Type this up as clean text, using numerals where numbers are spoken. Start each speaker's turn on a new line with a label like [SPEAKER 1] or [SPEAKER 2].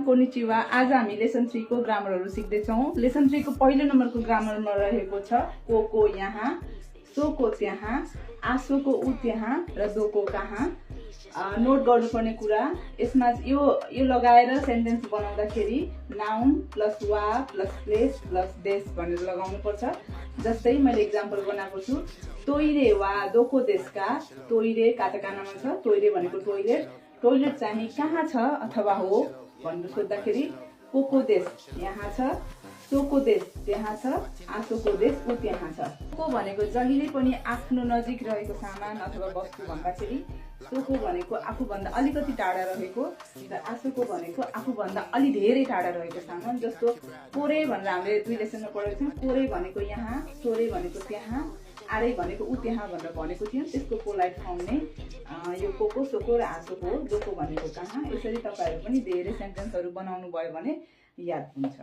[SPEAKER 1] Konnichiwa. आज हामी lesson 3 को ग्रामरहरू सिक्दै छौं। लेसन 3 को पहिलो नम्बरको ग्रामरमा रहेको छ को यहाँ, सोको त्यहाँ, आसोको उ त्यहाँ र दोको कहाँ। नोट गर्नुपर्ने कुरा यसमा यो लगाएर सेन्टेन्स बनाउँदाखेरि नाउन प्लस वा प्लस प्लेस प्लस देश भनेर लगाउनु पर्छ। जस्तै मैले एक्जाम्पल बनाएको छु, तोइरे वा दोको देशका। तोइरे काटाकानामा छ, तोइरे भनेको टोइलेट। टोइलेट चाहिँ कहाँ छ अथवा हो भनेर सोद्धाखेरि कोको देश यहाँ छ, सोको देश त्यहाँ छ, आसोको देश उ त्यहाँ छ। को भनेको जहिले पनि आफ्नो नजिक रहेको सामान अथवा वस्तु भन्दाखेरि सोको भनेको आफूभन्दा अलिकति टाढा रहेको र आसोको भनेको आफूभन्दा अलि धेरै टाढा रहेको सामान। जस्तो कोरे भनेर हामीले 2 लेसनमा पढेको थियौँ। कोरे भनेको यहाँ, सोरे भनेको त्यहाँ, आरे भनेको उ त्यहाँ भनेर भनेको थियौँ। त्यसको पोलाइट फर्म नै यो कोको, सोको र आसोको हो। दोको भनेको कहाँ। यसरी तपाईहरु पनि धेरै सेन्टेन्सहरू बनाउनु भयो भने याद हुन्छ।